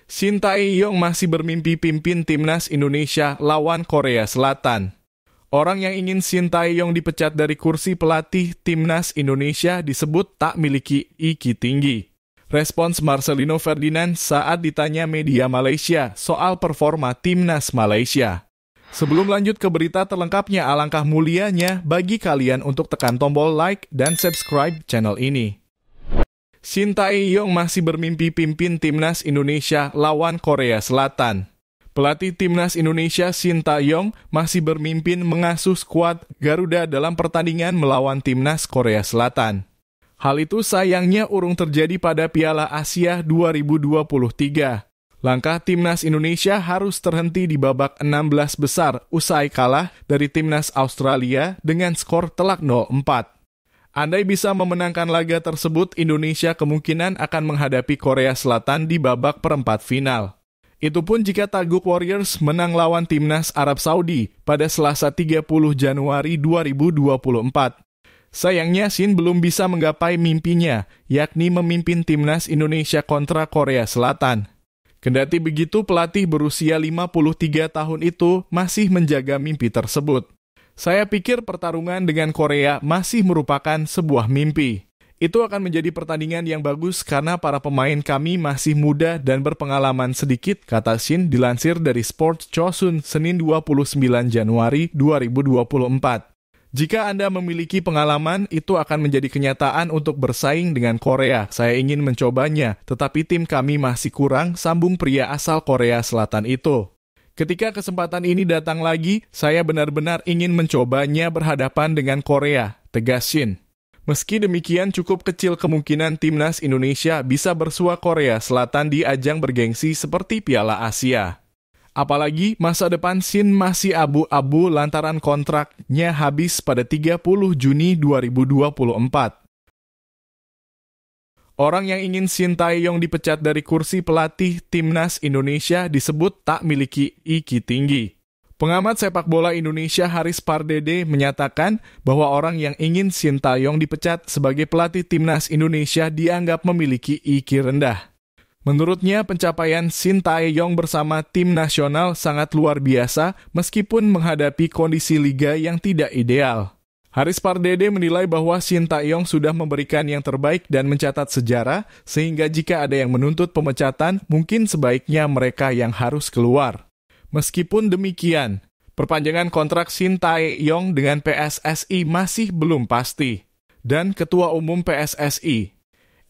Sintayong masih bermimpi pimpin timnas Indonesia lawan Korea Selatan. Orang yang ingin Sintayong dipecat dari kursi pelatih timnas Indonesia disebut tak miliki IQ tinggi. Respons Marcelino Ferdinand saat ditanya media Malaysia soal performa timnas Malaysia. Sebelum lanjut ke berita terlengkapnya, alangkah mulianya bagi kalian untuk tekan tombol like dan subscribe channel ini. Sintayong masih bermimpi pimpin timnas Indonesia lawan Korea Selatan. Pelatih timnas Indonesia Sintayong masih bermimpi mengasuh skuad Garuda dalam pertandingan melawan timnas Korea Selatan. Hal itu sayangnya urung terjadi pada Piala Asia 2023. Langkah timnas Indonesia harus terhenti di babak 16 besar usai kalah dari timnas Australia dengan skor telak 0-4. Andai bisa memenangkan laga tersebut, Indonesia kemungkinan akan menghadapi Korea Selatan di babak perempat final. Itu pun jika Tagup Warriors menang lawan timnas Arab Saudi pada Selasa 30 Januari 2024. Sayangnya Sin belum bisa menggapai mimpinya, yakni memimpin timnas Indonesia kontra Korea Selatan. Kendati begitu, pelatih berusia 53 tahun itu masih menjaga mimpi tersebut. Saya pikir pertarungan dengan Korea masih merupakan sebuah mimpi. Itu akan menjadi pertandingan yang bagus karena para pemain kami masih muda dan berpengalaman sedikit, kata Shin dilansir dari Sports Chosun Senin 29 Januari 2024. Jika Anda memiliki pengalaman, itu akan menjadi kenyataan untuk bersaing dengan Korea. Saya ingin mencobanya, tetapi tim kami masih kurang, sambung pria asal Korea Selatan itu. Ketika kesempatan ini datang lagi, saya benar-benar ingin mencobanya berhadapan dengan Korea, tegas Shin. Meski demikian, cukup kecil kemungkinan timnas Indonesia bisa bersua Korea Selatan di ajang bergengsi seperti Piala Asia. Apalagi masa depan Shin masih abu-abu lantaran kontraknya habis pada 30 Juni 2024. Orang yang ingin Sintayong dipecat dari kursi pelatih timnas Indonesia disebut tak miliki IQ tinggi. Pengamat sepak bola Indonesia Haris Pardede menyatakan bahwa orang yang ingin Sintayong dipecat sebagai pelatih timnas Indonesia dianggap memiliki IQ rendah. Menurutnya, pencapaian Sintayong bersama tim nasional sangat luar biasa meskipun menghadapi kondisi liga yang tidak ideal. Haris Pardede menilai bahwa Sintayong sudah memberikan yang terbaik dan mencatat sejarah, sehingga jika ada yang menuntut pemecatan, mungkin sebaiknya mereka yang harus keluar. Meskipun demikian, perpanjangan kontrak Sintayong dengan PSSI masih belum pasti. Dan Ketua Umum PSSI,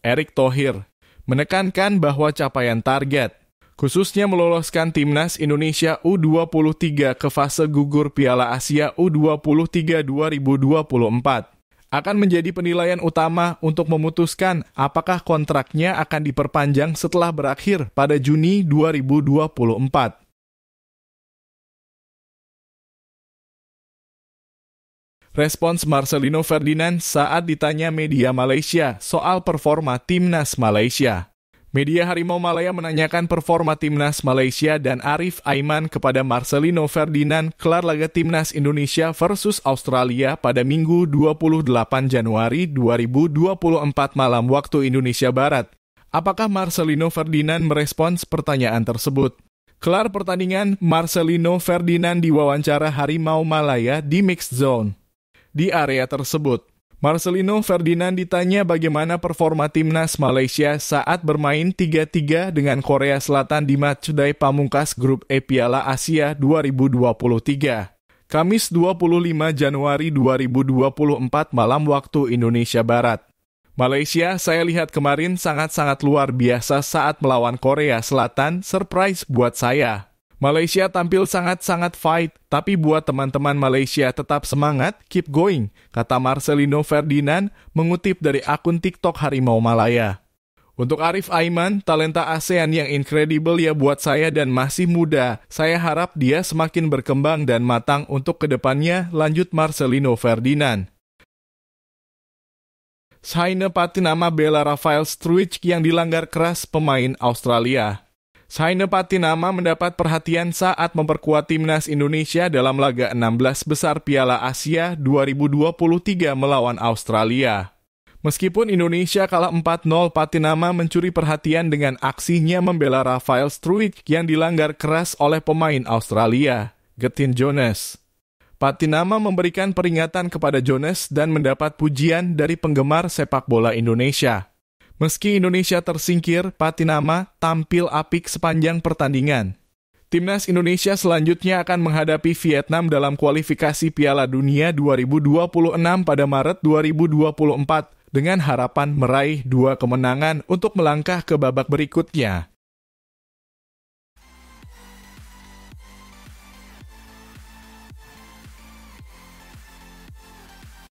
Erick Thohir, menekankan bahwa capaian target, khususnya meloloskan timnas Indonesia U23 ke fase gugur Piala Asia U23 2024, akan menjadi penilaian utama untuk memutuskan apakah kontraknya akan diperpanjang setelah berakhir pada Juni 2024. Respons Marcelino Ferdinand saat ditanya media Malaysia soal performa timnas Malaysia. Media Harimau Malaya menanyakan performa timnas Malaysia dan Arif Aiman kepada Marcelino Ferdinand kelar laga timnas Indonesia versus Australia pada Minggu 28 Januari 2024 malam waktu Indonesia Barat. Apakah Marcelino Ferdinand merespons pertanyaan tersebut? Kelar pertandingan, Marcelino Ferdinand diwawancara Harimau Malaya di Mixed Zone. Di area tersebut, Marcelino Ferdinand ditanya bagaimana performa timnas Malaysia saat bermain 3-3 dengan Korea Selatan di matchday pamungkas grup E Piala Asia 2023. Kamis 25 Januari 2024 malam waktu Indonesia Barat. Malaysia saya lihat kemarin sangat-sangat luar biasa saat melawan Korea Selatan, surprise buat saya. Malaysia tampil sangat-sangat fight, tapi buat teman-teman Malaysia tetap semangat, keep going, kata Marcelino Ferdinand mengutip dari akun TikTok Harimau Malaya. Untuk Arif Aiman, talenta ASEAN yang incredible ya buat saya dan masih muda. Saya harap dia semakin berkembang dan matang untuk kedepannya, lanjut Marcelino Ferdinand. Shaine Patinama bela Rafael Struijk yang dilanggar keras pemain Australia. Shaine Patinama mendapat perhatian saat memperkuat timnas Indonesia dalam laga 16 besar Piala Asia 2023 melawan Australia. Meskipun Indonesia kalah 4-0, Patinama mencuri perhatian dengan aksinya membela Rafael Struijk yang dilanggar keras oleh pemain Australia, Gethin Jones. Patinama memberikan peringatan kepada Jones dan mendapat pujian dari penggemar sepak bola Indonesia. Meski Indonesia tersingkir, Patinama tampil apik sepanjang pertandingan. Timnas Indonesia selanjutnya akan menghadapi Vietnam dalam kualifikasi Piala Dunia 2026 pada Maret 2024 dengan harapan meraih 2 kemenangan untuk melangkah ke babak berikutnya.